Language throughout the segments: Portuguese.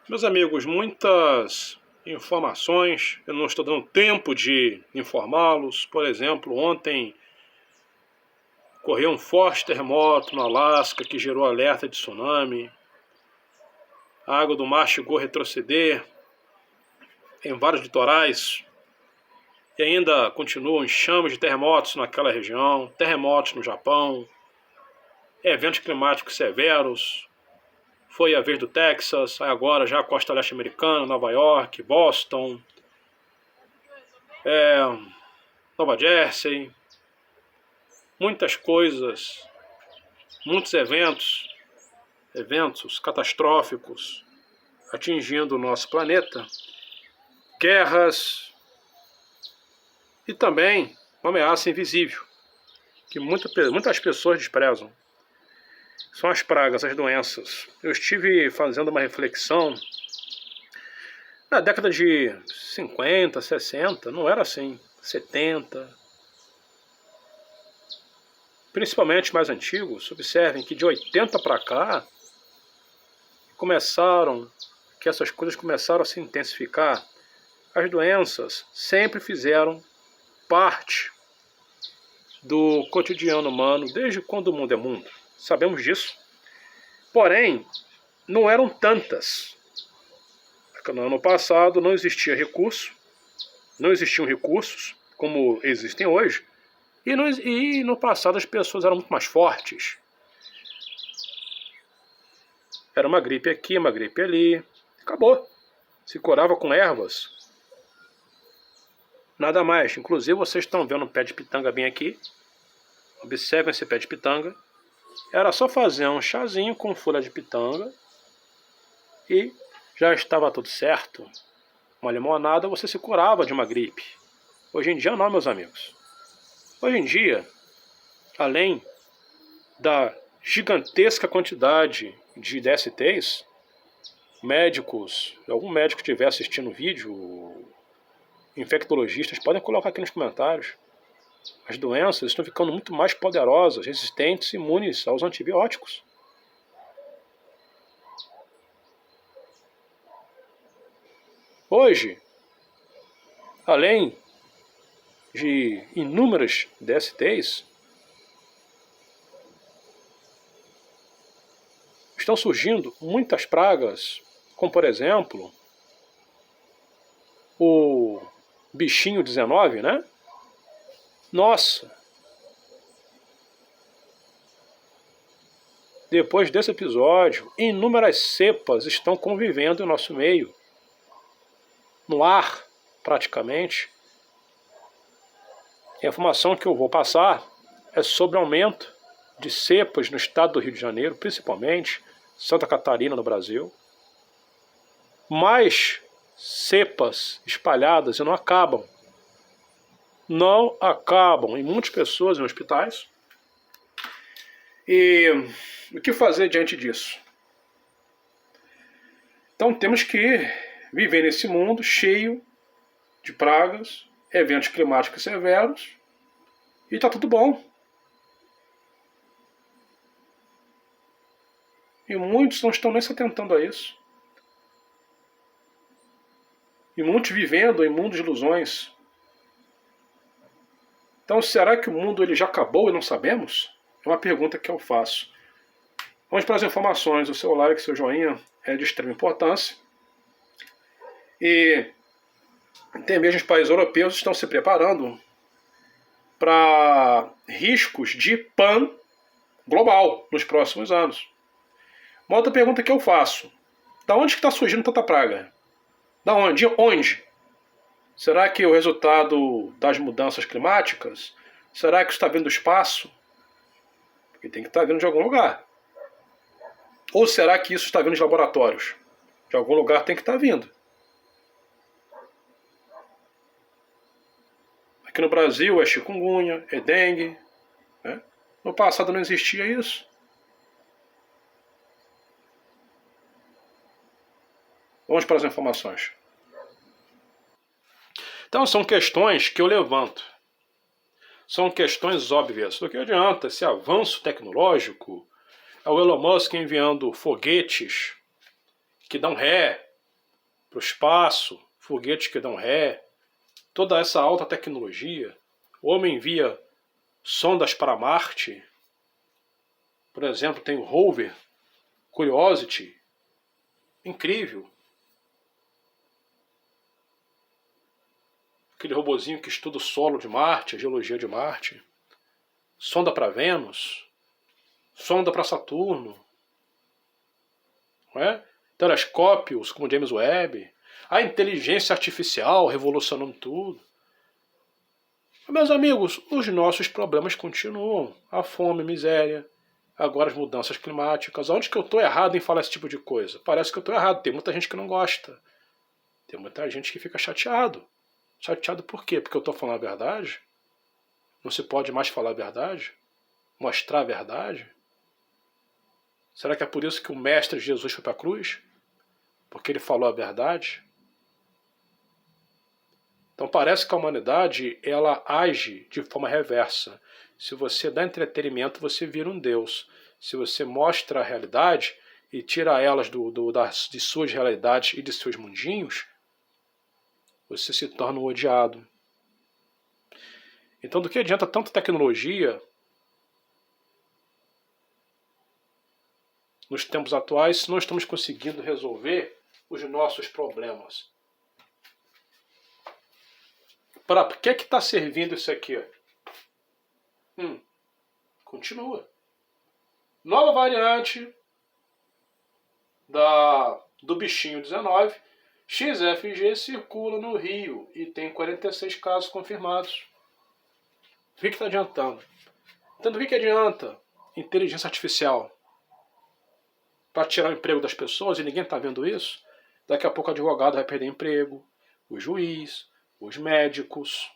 Meus amigos, muitas informações, eu não estou dando tempo de informá-los. Por exemplo, ontem ocorreu um forte terremoto no Alasca que gerou alerta de tsunami. A água do mar chegou a retroceder em vários litorais e ainda continuam enxames de terremotos naquela região, terremotos no Japão, eventos climáticos severos. Foi a vez do Texas, agora já a costa leste americana, Nova York, Boston, Nova Jersey. Muitas coisas, muitos eventos catastróficos atingindo o nosso planeta. Guerras e também uma ameaça invisível, que muitas pessoas desprezam. São as pragas, as doenças. Eu estive fazendo uma reflexão. Na década de 50, 60, não era assim. 70. Principalmente mais antigos, observem que de 80 para cá, essas coisas começaram a se intensificar. As doenças sempre fizeram parte do cotidiano humano, desde quando o mundo é mundo. Sabemos disso. Porém, não eram tantas. No ano passado não existiam recursos como existem hoje. E no passado as pessoas eram muito mais fortes. Era uma gripe aqui, uma gripe ali. Acabou. Se curava com ervas. Nada mais. Inclusive vocês estão vendo um pé de pitanga bem aqui. Observem esse pé de pitanga. Era só fazer um chazinho com folha de pitanga e já estava tudo certo. Uma limonada, você se curava de uma gripe. Hoje em dia não, meus amigos. Hoje em dia, além da gigantesca quantidade de DSTs, algum médico que estiver assistindo o vídeo, infectologistas, podem colocar aqui nos comentários. As doenças estão ficando muito mais poderosas, resistentes, imunes aos antibióticos. Hoje, além de inúmeras DSTs, estão surgindo muitas pragas, como por exemplo, o bichinho 19, né? Nossa! Depois desse episódio, inúmeras cepas estão convivendo em nosso meio. No ar, praticamente. A informação que eu vou passar é sobre o aumento de cepas no estado do Rio de Janeiro, principalmente Santa Catarina, no Brasil. Mais cepas espalhadas e não acabam. Não acabam em muitas pessoas em hospitais. E o que fazer diante disso? Então temos que viver nesse mundo cheio de pragas, eventos climáticos severos, e está tudo bom. E muitos não estão nem se atentando a isso. E muitos vivendo em mundos de ilusões. Então, será que o mundo ele já acabou e não sabemos? É uma pergunta que eu faço. Vamos para as informações. O seu like, seu joinha é de extrema importância. E até mesmo os países europeus estão se preparando para riscos de PAN global nos próximos anos. Uma outra pergunta que eu faço. Da onde que está surgindo tanta praga? Da onde? Onde? Será que o resultado das mudanças climáticas? Será que isso está vindo do espaço? Porque tem que estar vindo de algum lugar. Ou será que isso está vindo de laboratórios? De algum lugar tem que estar vindo. Aqui no Brasil é chikungunya, é dengue. Né? No passado não existia isso. Vamos para as informações. Então são questões que eu levanto. São questões óbvias. Do que adianta esse avanço tecnológico? É o Elon Musk enviando foguetes que dão ré, para o espaço, foguetes que dão ré, toda essa alta tecnologia. O homem envia sondas para Marte. Por exemplo, tem o rover Curiosity. Incrível. Aquele robozinho que estuda o solo de Marte, a geologia de Marte. Sonda para Vênus. Sonda para Saturno. Não é? Telescópios como James Webb. A inteligência artificial revolucionando tudo. Meus amigos, os nossos problemas continuam. A fome, a miséria, agora as mudanças climáticas. Onde que eu estou errado em falar esse tipo de coisa? Parece que eu estou errado. Tem muita gente que não gosta. Tem muita gente que fica chateado. Chateado por quê? Porque eu estou falando a verdade? Não se pode mais falar a verdade? Mostrar a verdade? Será que é por isso que o Mestre Jesus foi para a cruz? Porque ele falou a verdade? Então parece que a humanidade ela age de forma reversa. Se você dá entretenimento, você vira um Deus. Se você mostra a realidade e tira elas de suas realidades e de seus mundinhos, você se torna um odiado. Então do que adianta tanta tecnologia nos tempos atuais se não estamos conseguindo resolver os nossos problemas? Para que está servindo isso aqui? Continua. Nova variante do bichinho 19, XFG circula no Rio e tem 46 casos confirmados. O que está adiantando? Então, do que adianta inteligência artificial? Para tirar o emprego das pessoas e ninguém está vendo isso? Daqui a pouco o advogado vai perder emprego, o juiz, os médicos,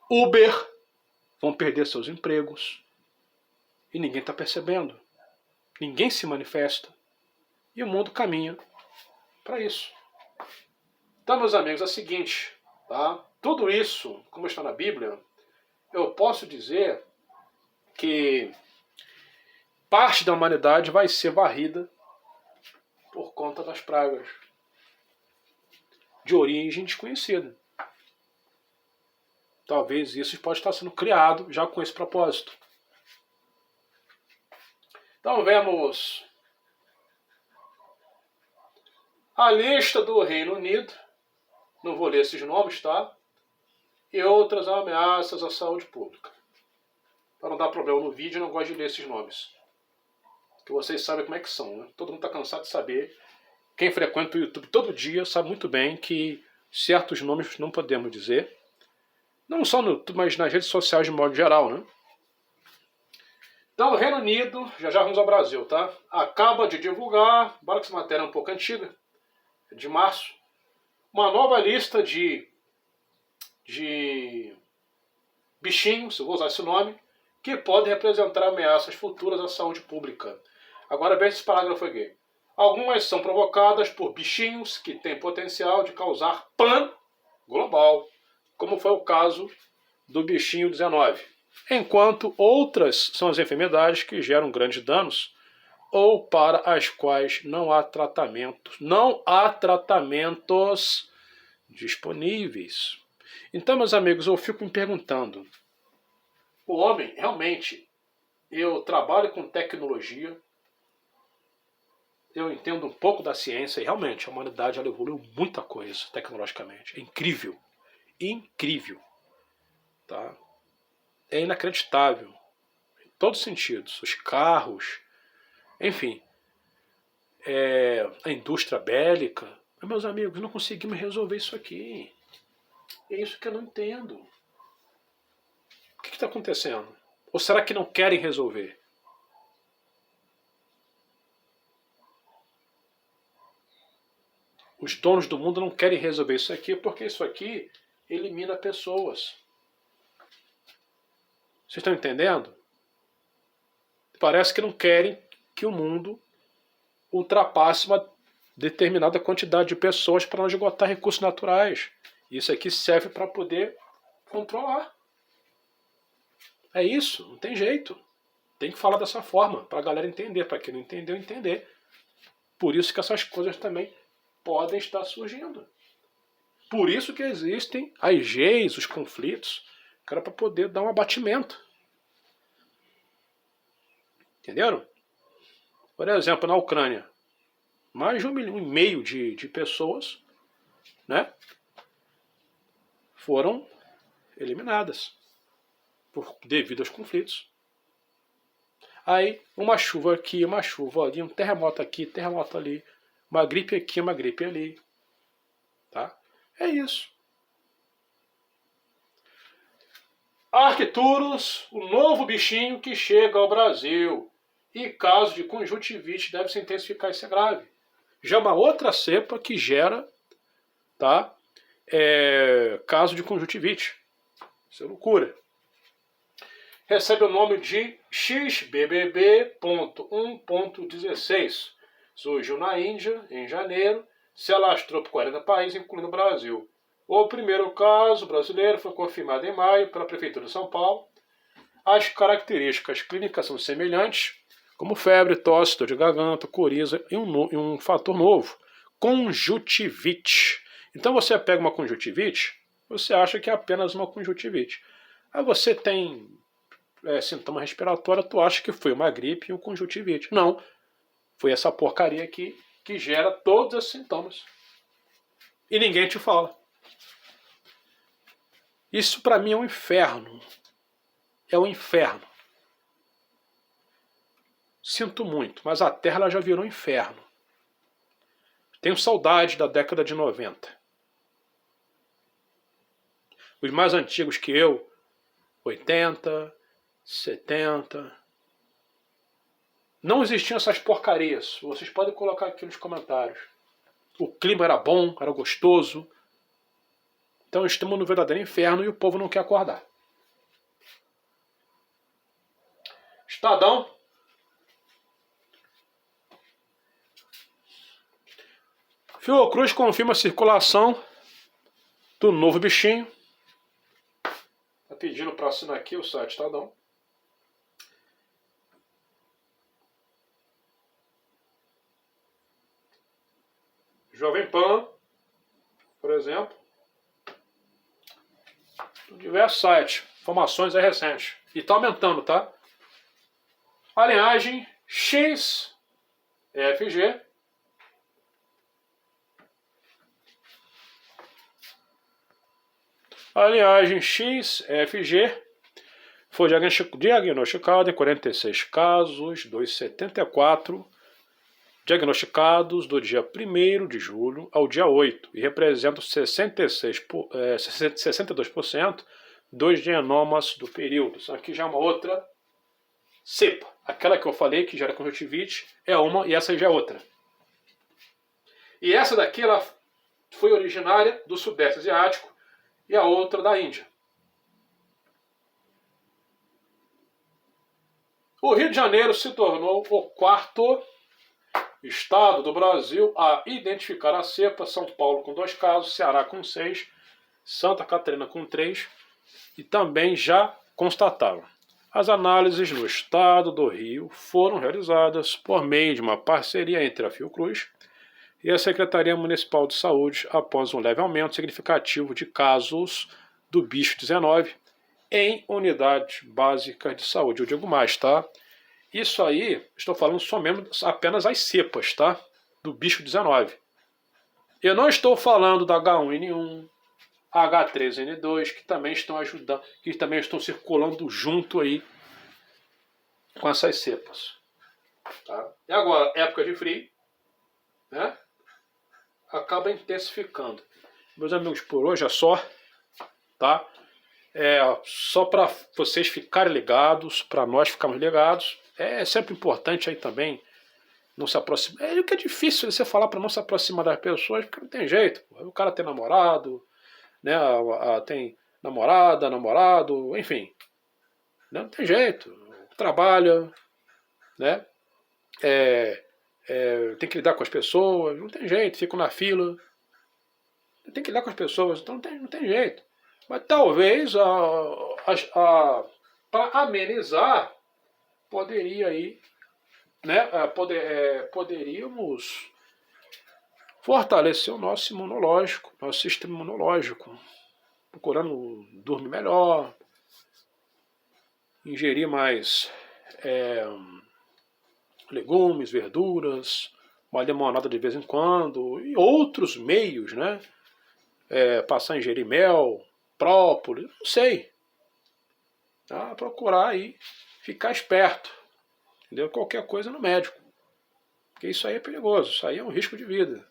Uber vão perder seus empregos. E ninguém está percebendo. Ninguém se manifesta. E o mundo caminha para isso. Então, meus amigos, é o seguinte, tá? Tudo isso, como está na Bíblia, eu posso dizer que parte da humanidade vai ser varrida por conta das pragas de origem desconhecida. Talvez isso pode estar sendo criado já com esse propósito. Então vemos a lista do Reino Unido, não vou ler esses nomes, tá? E outras ameaças à saúde pública. Para não dar problema no vídeo, eu não gosto de ler esses nomes. Porque vocês sabem como é que são, né? Todo mundo está cansado de saber. Quem frequenta o YouTube todo dia sabe muito bem que certos nomes não podemos dizer. Não só no YouTube, mas nas redes sociais de modo geral, né? Então, o Reino Unido, já vamos ao Brasil, tá? Acaba de divulgar, embora que essa matéria é um pouco antiga, de março, uma nova lista de bichinhos, eu vou usar esse nome, que podem representar ameaças futuras à saúde pública. Agora veja esse parágrafo aqui. Algumas são provocadas por bichinhos que têm potencial de causar pan global, como foi o caso do bichinho 19. Enquanto outras são as enfermidades que geram grandes danos ou para as quais não há tratamentos disponíveis. Então, meus amigos, eu fico me perguntando, o homem, realmente, eu trabalho com tecnologia, eu entendo um pouco da ciência e realmente a humanidade ela evoluiu muita coisa tecnologicamente. É incrível. Incrível. Tá? É inacreditável. Em todos os sentidos. Os carros, enfim. A indústria bélica. Mas, meus amigos, não conseguimos resolver isso aqui. É isso que eu não entendo. O que está acontecendo? Ou será que não querem resolver? Os donos do mundo não querem resolver isso aqui porque isso aqui elimina pessoas. Vocês estão entendendo? Parece que não querem que o mundo ultrapasse uma determinada quantidade de pessoas para não esgotar recursos naturais. Isso aqui serve para poder controlar. É isso, não tem jeito. Tem que falar dessa forma, para a galera entender, para quem não entendeu, entender. Por isso que essas coisas também podem estar surgindo. Por isso que existem as GEIs, os conflitos, que era para poder dar um abatimento. Entenderam? Por exemplo, na Ucrânia, mais de 1,5 milhão de pessoas, né, foram eliminadas devido aos conflitos. Aí, uma chuva aqui, uma chuva ali, um terremoto aqui, terremoto ali, uma gripe aqui, uma gripe ali. Tá? É isso. Arcturus, o novo bichinho que chega ao Brasil. E caso de conjuntivite deve se intensificar, isso é grave. Já uma outra cepa que gera, tá, caso de conjuntivite. Isso é loucura. Recebe o nome de XBBB.1.16. Surgiu na Índia, em janeiro, se alastrou por 40 países, incluindo o Brasil. O primeiro caso brasileiro foi confirmado em maio pela Prefeitura de São Paulo. As características clínicas são semelhantes, como febre, tosse, dor de garganta, coriza e um fator novo, conjuntivite. Então você pega uma conjuntivite, você acha que é apenas uma conjuntivite. Aí você tem sintoma respiratório, tu acha que foi uma gripe e um conjuntivite. Não, foi essa porcaria aqui que gera todos esses sintomas. E ninguém te fala. Isso para mim é um inferno. É um inferno. Sinto muito, mas a Terra ela já virou inferno. Tenho saudade da década de 90. Os mais antigos que eu, 80, 70. Não existiam essas porcarias. Vocês podem colocar aqui nos comentários. O clima era bom, era gostoso. Então estamos no verdadeiro inferno e o povo não quer acordar. Estadão. Fiocruz confirma a circulação do novo bichinho. Está pedindo para assinar aqui o site Estadão. Jovem Pan, por exemplo. Diversos sites. Informações recentes. E está aumentando, tá? A linhagem XFG. A linhagem XFG foi diagnosticada em 46 casos dos 74 diagnosticados do dia 1º de julho ao dia 8 e representam 62% dos genomas do período. Isso aqui já é uma outra cepa. Aquela que eu falei que gera conjuntivite é uma e essa já é outra. E essa daqui ela foi originária do Sudeste Asiático e a outra da Índia. O Rio de Janeiro se tornou o quarto estado do Brasil a identificar a cepa. São Paulo com 2 casos, Ceará com 6, Santa Catarina com 3 e também já constataram. As análises no estado do Rio foram realizadas por meio de uma parceria entre a Fiocruz e a Secretaria Municipal de Saúde após um leve aumento significativo de casos do bicho 19 em unidades básicas de saúde. Eu digo mais, tá? Isso aí, estou falando somente apenas as cepas, tá? Do bicho 19. Eu não estou falando da H1N1, H3N2, que também estão ajudando, que também estão circulando junto aí com essas cepas. Tá? E agora, época de frio, né? Acaba intensificando. Meus amigos, por hoje é só, tá? Só para vocês ficarem ligados, para nós ficarmos ligados. É sempre importante aí também não se aproximar. O que é difícil você falar para não se aproximar das pessoas, porque não tem jeito. O cara tem namorado, né? Tem namorada, namorado, enfim. Não tem jeito. Trabalha, né? Tem que lidar com as pessoas, não tem jeito, fico na fila. Tem que lidar com as pessoas, então não tem jeito. Mas talvez para amenizar, poderia aí, né? Poderíamos fortalecer o nosso imunológico, nosso sistema imunológico, procurando dormir melhor, ingerir mais legumes, verduras, uma limonada de vez em quando, e outros meios, né? Passar a ingerir mel, própolis, não sei. Tá? Procurar aí, ficar esperto, entendeu? Qualquer coisa no médico, porque isso aí é perigoso, isso aí é um risco de vida.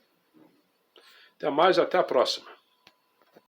Até mais, até a próxima.